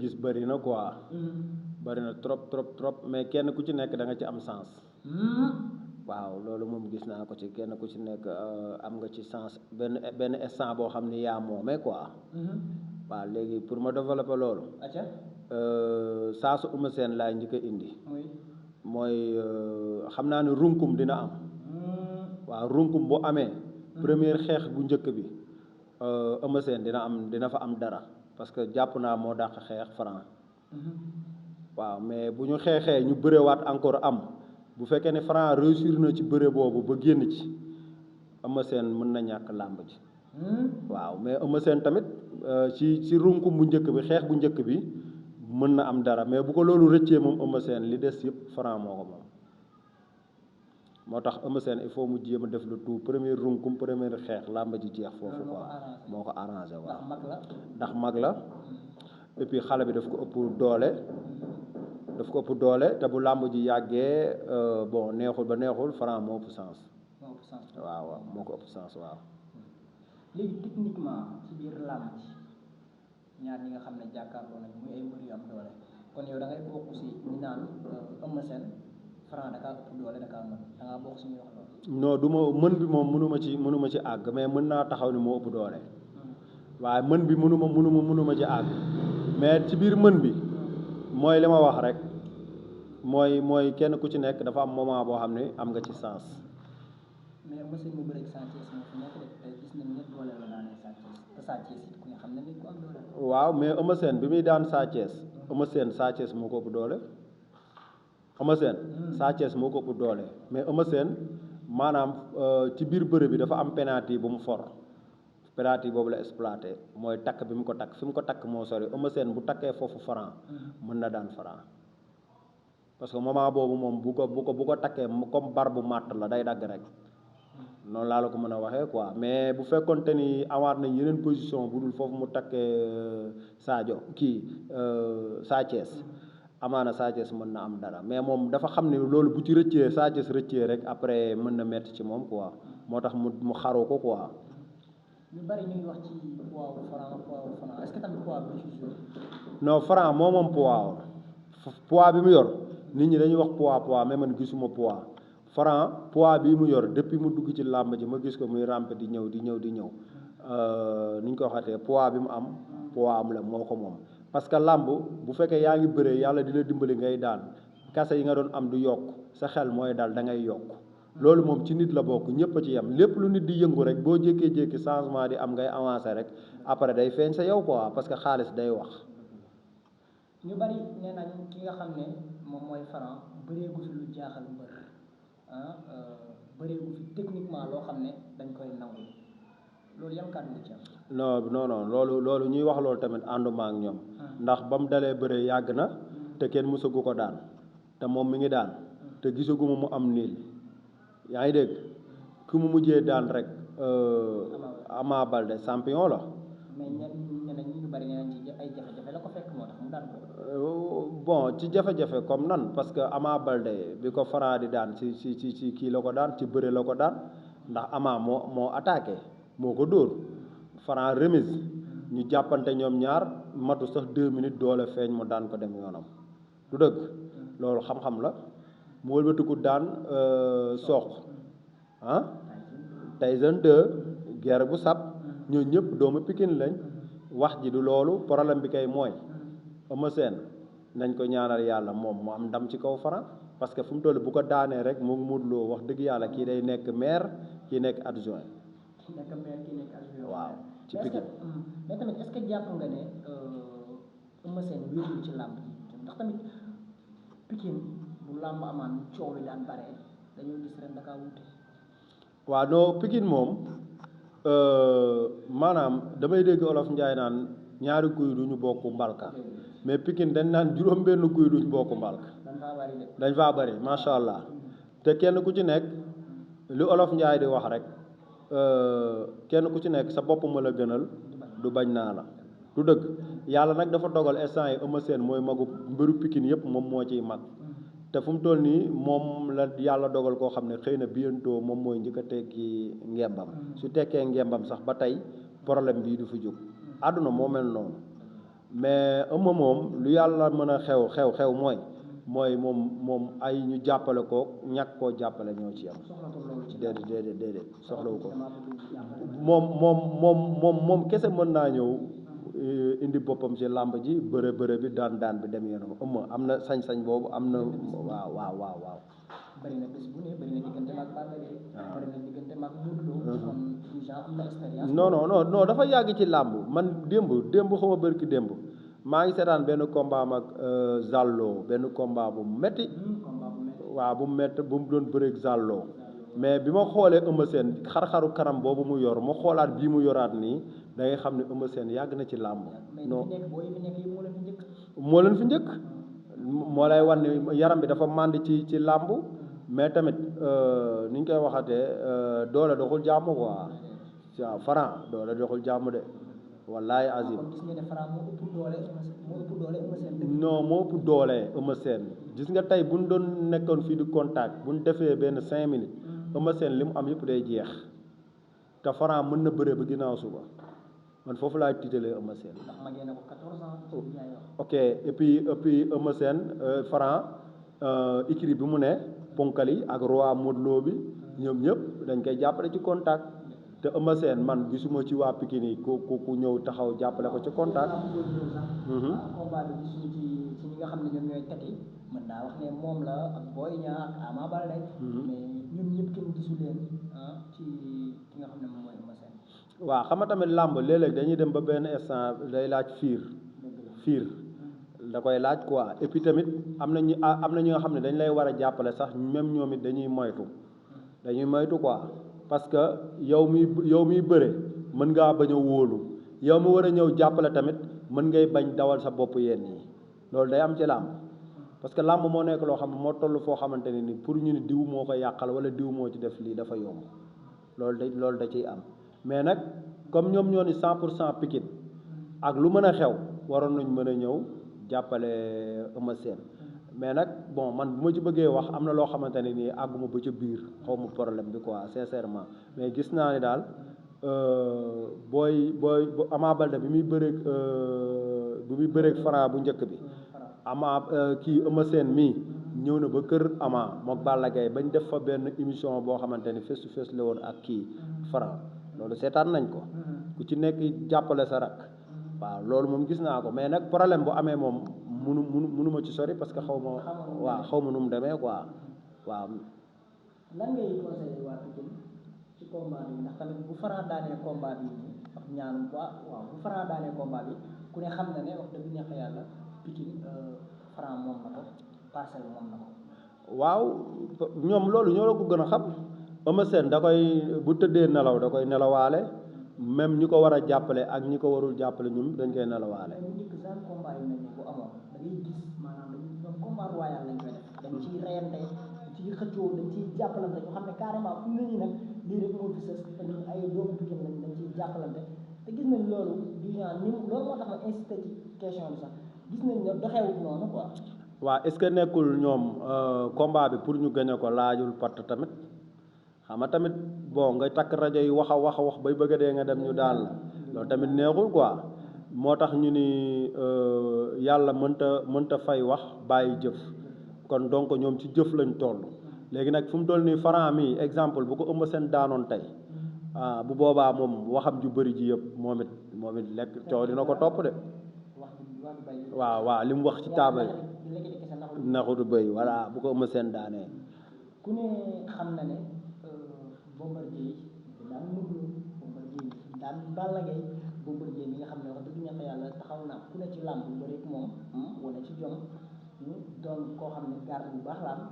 gis bëri na quoi. bëri na trop trop trop mais kenn ku ci nekk da nga ci am sens. waaw loolu moom gis naa ko ci kenn ku ci nekk am nga ci sens benn instant boo xam ni yaa moomee quoi. waaw léegi pour ma développer loolu. saa su Eumeu Sène laay njëkk a indi. mooy xam naa ne runkum dina am. waaw runkum bu amee. première xeex bu njëkk bi Eumeu Sène dina fa am dara parce que jàpp naa moo dàq xeex Franc. waaw mais bu ñu xeexee ñu bërewaat encore am bu fekkee ne Franc réussir na ci bëre boobu ba génn ci Eumeu Sène mën na ñàkk làmb ji. waaw mais Eumeu Sène tamit ci runkum bu njëkk bi xeex bu njëkk bi mën na am dara mais bu ko loolu rëccee moom Eumeu Sène li des yëpp Franc moo ko moom. moo tax Eumeu Sène il faut mu jéem a def le tout premier runkum premier xeex làmb ji jeex foofu quoi moo ko arrangé waaw ndax mag la et puis xale bi daf ko ëpp doole te bu làmb ji yàggee bon neexul ba neexul Franc moo ëpp sens. waaw waaw moo ko ëpp sens waaw. léegi techniquement ci biir làmb ji ñaar ñi nga xam ne jàkkaarloo nañ muy ay mbër yu am doole kon yow da ngay bokk si ñu naan Eumeu Sène Franc da kaa ëpp doole da kaa mën da ngaa bokk si ñuy wax loolu. non du ma mën bi moom mënuma ci àgg mais mën naa taxaw ni moo ëpp doole. waaye mën bi mënuma ci àgg mais ci biir mën bi mooy li ma wax rek mooy kenn ku ci nekk dafa am moment boo xam ne am nga ci sens. mais Eumeu Sène mu bëreeg Sa Thiès moo fi nekk de gis nañ ne doole la daanee Sa Thiès te Sa Thiès it ku ne xam ne nit ku am doole. waaw mais Eumeu Sène bi muy daan Sa Thiès Eumeu Sène Sa Thiès moo ko ëpp doole. Eumeu Sène Sa Thiès moo ko ëpp doole mais Eumeu Sène maanaam ci biir bëre bi dafa am penalty bu mu for penalty boobu la exploité mooy takk bi mu ko takk fi mu ko takk moo sori Eumeu Sène bu takkee foofu Franc mën na daan Franc parce que moment boobu moom bu ko takkee comme bar bu màtt la day dagg rek noonu laa la ko mën a waxee quoi mais bu fekkonte ni amaat nañ yeneen position bu dul foofu mu takkee Sa Thiès amaana Sa Thiès mën na am dara mais moom dafa xam ne loolu bu ci rëccee Sa Thiès rëccee rek après mën na metti ci moom quoi moo tax mu xaru ko quoi. ñu bari ñu ngi wax ci poids Franc est-ce que tamit poids bi ci joué. non Franc moom poids bi mu yor nit ñi dañuy wax poids mais man gisuma poids Franc poids bi mu yor depuis mu dugg ci làmb ji ma gis ko muy rampe di ñëw ni ñu ko waxatee poids bi mu am poids am la moo ko moom. parce que làmb bu fekkee yaa ngi bëree yàlla dina dimbali ngay daan kase yi nga doon am du yokk sa xel mooy dal da ngay yokk loolu moom ci nit la bokk ñëpp a ci yem lépp lu nit di yëngu rek boo jékkee-jékki changement di am ngay avancé rek après day feeñ sa yow quoi parce que xaalis day wax. ñu bari nee nañ ki nga xam ne moom mooy Franc bëreegu fi lu jaaxal mbër bëreegu fi techniquement loo xam ne dañ koy nangu loolu yan kàddu ci am. non loolu ñuy wax loolu tamit ànduma ak ñoom. ndax ba mu dalee bëre yàgg na te kenn mësagu ko daan te moom mi ngi daan te gisaguma mu am niil yaa ngi dégg ku mu mujjee daan rek Ama Baldé champion la. mais ñeneen ñu bari nee nañ ci ay jafe-jafe la ko fekk moo tax mu daan ko. bon ci jafe-jafe comme nan parce que Ama Baldé bi ko Franc di daan ci kii la ko daan ci bëre la ko daan ndax Ama moo attaqué moo ko dóor Franc remise ñu jàppante ñoom ñaar matu sax 2 minutes doole feeñ mu daan ko dem yoonam du dëgg loolu xam-xam la mu wëlbatiku daan Sokh Tyson 2 guerre bu sab ñoo ñëpp doomu Pikine lañ wax ji du loolu problème bi kay mooy Eumeu Sène nañ ko ñaanal yàlla moom mu am ndam ci kaw Franc parce que fu mu toll bu ko daanee rek mu Modou Lo wax dëgg yàlla kii day nekk maire kii nekk adjoint waaw ci Pikine mais tamit est-ce que jàpp nga ne Eumeu Sène wéetul ci làmb ji ndax tamit Pikine bu làmb amaan coow li daan bare dañoo gis ren dakaa wuute. waaw non Pikine moom maanaam damay dégg olof Njaay naan ñaari kuy duñu bokk mbalka mais Pikine dañ naan juróom-benn kuy duñu bokk mbalka dañ faa bari macha allah te kenn ku ci nekk li olof Njaay di wax rek kenn ku ci nekk sa bopp ma la gënal du bañ naa la du dëgg yàlla nag dafa dogal instant yi Eumeu Sène mooy magu mbëru Pikine yëpp moom moo ciy mag te fu mu toll nii moom la yàlla dogal koo xam ne xëy na bientôt moom mooy njëkk a tekki ngembam su tekkee ngembam sax ba tey problème bii du fi jóg àdduna moo mel noonu mais ëmma moom lu yàlla mën a xew mooy moom ay ñu jàppale ko ñàkk koo jàppale ñoo ci am déedéet soxlawu ko moom kese mën naa ñëw indi boppam ci làmb ji bëre bi daan bi dem yoonam ëmma am na sañ-sañ boobu am na waaw bari na bés bu ne bari na diggante maag Balla Gaye bari na diggante maag Modou Lo kon Jean am na expérience non dafa yàgg ci làmb man démb xama bërki démb maa ngi seetaan benn combat mag Zallo benn combat bu metti waaw bu metti bu mu doon bëreeg Zallo mais bi ma xoolee Eumeu Sène xar-xaru kanam boobu mu yor ma xoolaat bii mu yoraat nii da ngay xam ne Eumeu Sène yàgg na ci làmb non moo leen fi njëkk moo lay wan ni yaram bi dafa mànd ci làmb mais tamit ni ñu koy waxatee doole doxul jàmm quoi waaw Franc doole doxul jàmm de wallaay azim non moo ëpp doole Eumeu Sène gis nga tey bu ñu doon nekkoon fii di contact bu ñu defee benn 5 minutes Eumeu Sène li mu am yëpp day jeex te Franc mën na bëre ba ginnaaw suba man foofu laay tiitalee Eumeu Sène ok et puis Eumeu Sène Franc écurie bi mu ne ponkali ak roi Modou Lo bi ñoom ñëpp dañ koy jàppale ci contact te Eumeu Sène man gisuma ci waa Pikine yi ku ñëw taxaw jàppale ko ci contact. combat bi gisuñu ci ñi nga xam ne ñoom ñooy tati mën naa wax ne moom la ak Boy Niang ak Ama Baldé mais ñun ñëpp kenn gisu leen ci ki nga xam ne moom mooy Eumeu Sène. waaw xam nga tamit làmb léeg-léeg dañuy dem ba benn instant day laaj fiir da koy laaj quoi et puis tamit am na ñi nga xam ne dañ lay war a jàppale sax même ñoom it dañuy moytu quoi. parce que yow miy bëre mën ngaa bañ a wóolu yow mi war a ñëw jàppale tamit mën ngay bañ dawal sa bopp yenn yi loolu day am ci làmb parce que làmb moo nekk loo xam ne moo toll foo xamante ne ni pour ñu ne diw moo ko yàqal wala diw moo ci def lii dafa yomb loolu da ciy am mais nag comme ñoom ñoo ni 100% Pikine ak lu mën a xew waroon nañ mën a ñëw jàppale Eumeu Sène mais nag bon man bu ma ci bëggee wax am na loo xamante ne nii àgguma ba ca biir xaw ma problème bi quoi sincèrement mais gis naa ni daal booy Ama Baldé bi muy bëreeg Franc bu njëkk bi Ama kii Eumeu Sène mii ñëw na ba kër Ama mook Balla Gaye bañ def fa benn émission boo xamante ni face to face la woon ak kii Franc loolu seetaan nañ ko ku ci nekk jàppale sa rak waaw loolu moom gis naa ko mais nag problème bu amee moom mënuma ci sori parce que xaw ma nu mu demee quoi waaw. lan ngay conseillé waa Pikine ci combat bi ndax tamit bu Franc daanee combat bi nii wax ñaanum quoi waaw bu Franc daanee combat bi ku ne xam na ne wax dëgg neex yàlla Pikine Franc moom na ko Parcelles moom na ko. waaw ñoom loolu ñoo la ko gën a xam Eumeu Sène da koy bu tëddee nelaw da koy nelawaale même ñi ko war a jàppale ak ñi ko warul jàppale ñun dañ koy nelawaale. ñoom combat royal lañ koy def dañ ciy reyante dañ ciy xëccoo dañ ciy jàppalante ñu xam ne carrément fu mu ne nii nag lii rek moo fi sës te ñun ay doomu Pikine lañ dañ ciy jàppalante te gis nañ loolu du genre ni loolu moo tax ma insisté ci question bi sax gis nañ ne doxewut noonu quoi. waaw est-ce que nekkul ñoom combat bi pour ñu gagné ko laajul patt tamit xam nga tamit bon nga takk rajo yi wax bay bëgg a dee nga dem ñu daal la loolu tamit neexul quoi. moo tax ñu ni yàlla mënta fay wax bàyyi jëf kon donc ñoom ci jëf lañ toll léegi nag fu mu toll nii Franc mi exemple bu ko Eumeu Sène daanoon tey bu boobaa moom waxam ju bëri ji yëpp moom it lekk coow dina ko topp de waaw li mu wax ci taabal naxutu bëy voilà bu ko Eumeu Sène daanee ku ne xam na ne Bombardier daan Modou Lo Bombardier daan Balla Gaye Bombardier mi nga xam ne wax dëgg ñax yàlla taxaw na ku ne ci làmb bu bëri moom wane ci jom doon koo xam ne garde bu baax la am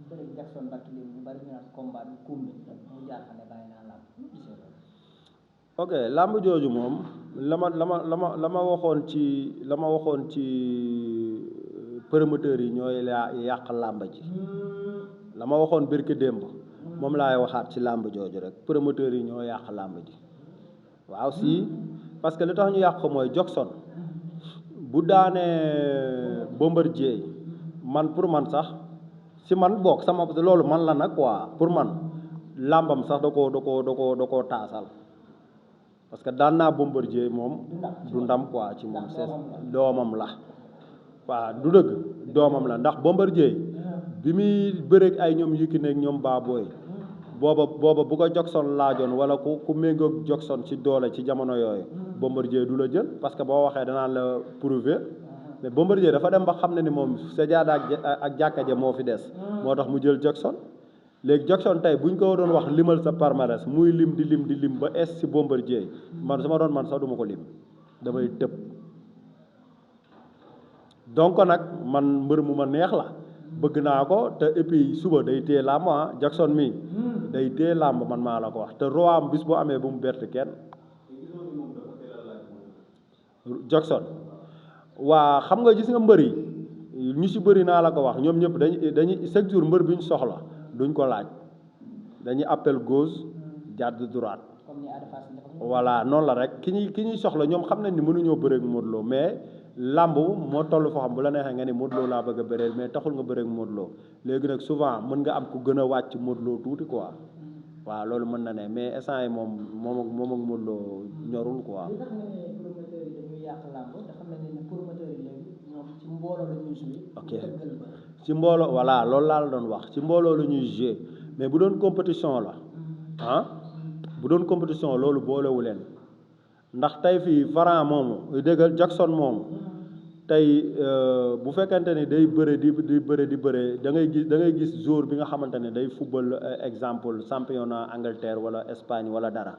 bëri Jackson barki léegi ñu bari ñu naan combat bi kumbi mu jaar fa ne bàyyi naa làmb ok làmb jooju moom la ma waxoon ci promoteurs yi ñooy yàq làmb ji la ma waxoon birki démb moom laay waxaat ci làmb jooju rek promoteurs yi ñoo yàq làmb ji waaw si parce que li tax ñu yàq ko mooy Jackson bu daanee Bombardier man pour man sax si man bokk sama loolu man la nag quoi pour man làmbam sax da koo taasal parce que daan naa Bombardier moom du ndam quoi ci moom c'est doomam la waaw du dëgg doomam la ndax Bombardier bi muy bëreeg ay ñoom Yékini ak ñoom Baboy booba bu ko Jackson laajoon wala ku méngoog Jackson ci doole ci jamono yooyu Bombardier du la jël parce que boo waxee danaan la prouver mais Bombardier dafa dem ba xam ne ni moom sajaada ak jàkka ja moo fi des moo tax mu jël Jackson léegi Jackson tey bu ñu ko doon wax limal sa palmarès muy lim di lim ba es ci Bombardier man su ma doon man sax duma ko lim damay tëb donc nag man mbër mu ma neex la bëgg naa ko te et puis suba day téye làmb Jackson mi day téye làmb man maa la ko wax te roi am bis boo amee bu mu bett kenn Jackson waa xam nga gis nga mbër yi ñu ci bëri naa la ko wax ñoom ñëpp dañuy chaque jour mbër bi ñu soxla duñ ko laaj dañuy appel gauche jàdd droite voilà noonu la rek ki ñuy soxla ñoom xam nañ ni mënuñoo bëreeg Modou Lo mais làmb moo toll foo xam bu la neexee nga ni Modou Lo laa bëgg a bëreel mais taxul nga bëreeg Modou Lo léegi nag souvent mën nga am ku gën a wàcc Modou Lo tuuti quoi waaw loolu mën na ne mais instant yi moom ak Modou Lo ñorul quoi. li tax nga ne promoteurs yi dañuy yàq làmb te xam nañ ne promoteurs yi léegi ñoom ci mbooloo la ñuy joué. ok ci mbooloo voilà loolu laa la doon wax ci mbooloo la ñuy joué mais bu doon compétition la bu doon compétition loolu boolewu leen ndax tey fii Franc moomu déggal Jackson moomu tey bu fekkente ni day bëre di bëre da ngay gis jour bi nga xamante ne day football exemple championnat Angleterre wala Espagne wala dara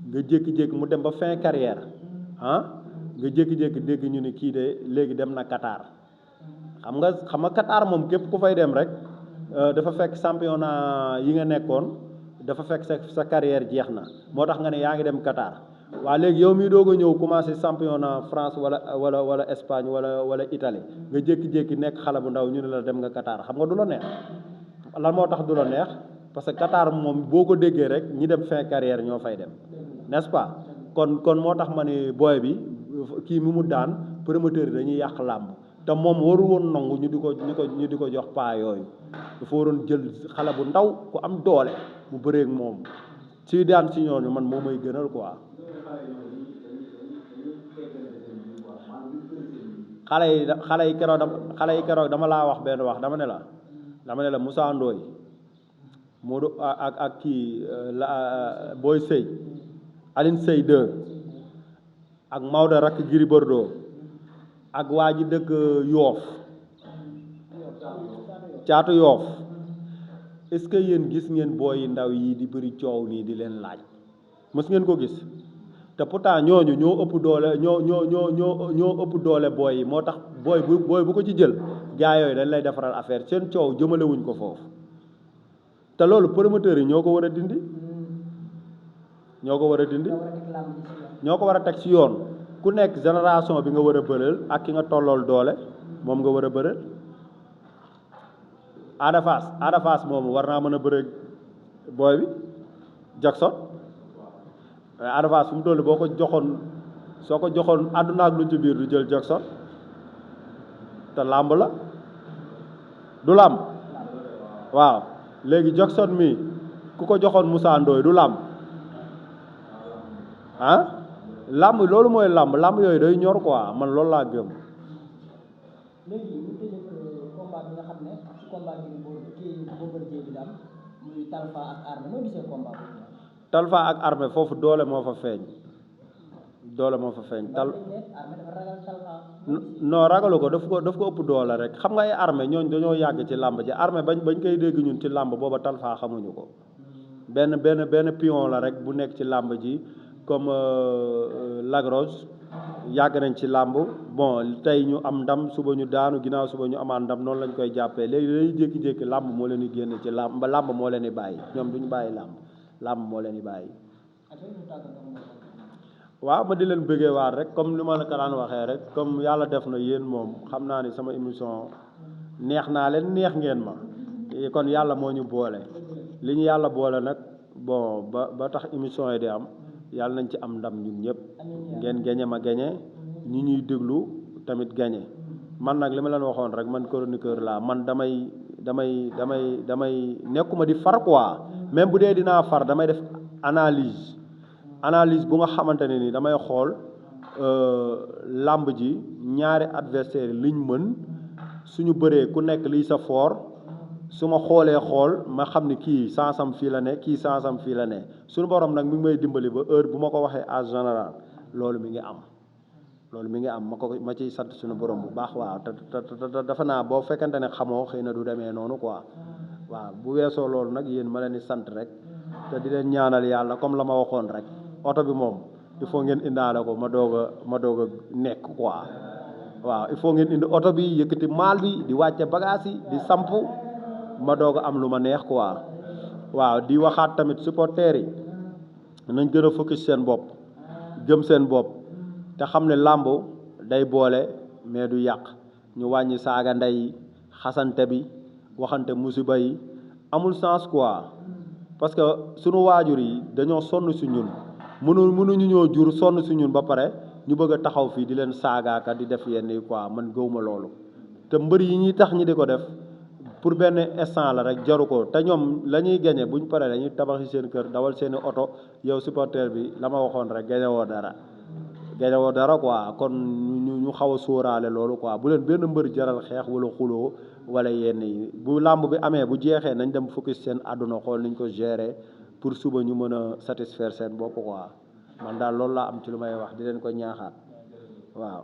nga jékki-jékki mu dem ba fin carrière nga jékki-jékki dégg ñu ni kii de léegi dem na Qatar xam nga Qatar moom képp ku fay dem rek dafa fekk championnat yi nga nekkoon dafa fekk sa carrière jeex na moo tax nga ne yaa ngi dem Qatar waa léegi yow mii doog a ñëw commencé championnat France wala Espagne wala Italie nga jékki-jékki nekk xale bu ndaw ñu ne la dem nga Qatar xam nga du la neex lan moo tax du la neex parce que Qatar moom boo ko déggee rek ñi dem fin carrière ñoo fay dem n'est-ce pas kon moo tax ma ne booy bi kii mi mu daan promoteur yi dañuy yàq làmb te moom waru woon nangu ñu di ko jox paa yooyu dafa waroon jël xale bu ndaw ku am doole mu bëreeg moom si daan si ñooñu man moo may gënal quoi. xale yi keroog dama laa wax benn wax dama ne la Moussa Ndoye Modou ak kii Boy Sey Aline Sey 2 ak Maodo rakk Giri Bordeaux ak waa ji dëkk Yoof caatu Yoof est-ce que yéen gis ngeen booy ndaw yi di bëri coow nii di leen laaj mës ngeen ko gis te pourtant ñooñu ñoo ëpp doole ñoo ëpp doole booy yi moo tax booy bu ko ci jël gaa yooyu dañ lay defaral affaire seen coow jëmalewuñ ko foofu te loolu promoteurs yi ñoo ko war a dindi ñoo ko war a teg ci yoon ku nekk génération bi nga war a bëreel ak ki nga tollool doole moom nga war a bëreel Ada Fass moomu war naa mën a bëre booy bi Jackson Ada Fass fu mu toll soo ko joxoon àdduna ak lu ci biir du jël Jackson te làmb la du làmb waaw léegi Jackson mi ku ko joxoon Moussa Ndoye du làmb làmb loolu mooy làmb yooyu day ñor quoi man loolu laa gëm. léegi ñu tëjee combat bi nga xam ne ci combat bi kii Bombardier bi daal muy Talfa ak Armé noo gisee combat boobu. Talfa ak Armé foofu doole moo fa feeñ. Armé dafa ragal Talfa. non ragalu ko daf ko ëpp doole rek xam nga ay Armé ñooñ dañoo yàgg ci làmb ji Armé bañ koy dégg ñun ci làmb booba Talfa xamuñu ko. benn pion la rek bu nekk ci làmb ji comme Lagros yàgg nañ ci làmb bon tey ñu am ndam suba ñu daanu ginnaaw suba ñu amaat ndam noonu lañ koy jàppee léegi dañuy jékki-jékki làmb moo leen di génn ci làmb moo leen di bàyyi ñoom duñu bàyyi làmb moo leen di bàyyi. waaw ma di leen bëggee waat rek comme li ma la ko daan waxee rek comme yàlla def na yéen moom xam naa ni sama émission neex naa leen neex ngeen ma kon yàlla moo ñu boole li ñu yàlla boole nag bon ba tax émission yi di am yàlla nañ ci am ndam ñun ñëpp ngeen gañe ma gañe ñi ñuy déglu tamit gañe man nag li ma leen waxoon rek man chroniqueur laa man damay nekkuma di far quoi même bu dee dinaa far damay def analyse analyse bu nga xamante ne ni damay xool làmb ji ñaari adversaire yi liñ mën suñu bëree ku nekk liy sa fort su ma xoolee xool ma xam ni kii sansam fii la ne kii sansam fii la ne suñu borom nag mi ngi may dimbali ba heure bu ma ko waxee en général loolu mi ngi am ma ciy sant suñu borom bu baax waaw te dafa naa boo fekkente ne xamoo xëy na du demee noonu quoi waaw bu weesoo loolu nag yéen ma leen di sant rek te di leen ñaanal yàlla comme la ma waxoon rek oto bi moom il faut ngeen indaale ko ma doog a nekk quoi waaw il faut ngeen indi oto bi yëkkati maal bi di wàcce bagage yi di samp ma doog a am lu ma neex quoi waaw di waxaat tamit supporters yi nañ gën a focus seen bopp gëm seen bopp te xam ne làmb day boole mais du yàq ñu wàññi saaga ndey xasante bi waxante musiba yi amul sens quoi parce que sunu waajur yi dañoo sonn si ñun mënuñu ñoo jur sonn si ñun ba pare ñu bëgg a taxaw fii di leen saagaaka di def yenn yi quoi man gëwuma loolu te mbër yi ñuy tax ñi di ko def pour benn instant la rek jaru ko te ñoom la ñuy gañe buñ paree dañuy tabaxi seen kër dawal seeni oto yow supporter bi la ma waxoon rek gañewoo dara quoi kon ñu xaw a sóoraale loolu quoi bu leen benn mbër jaral xeex wala xuloo wala yenn yi bu làmb bi amee bu jeexee nañ dem focus seen àdduna xool niñ ko gérer pour suba ñu mën a satisfaire seen bopp quoi man daal loolu laa am ci lu may wax di leen ko ñaaxaat waaw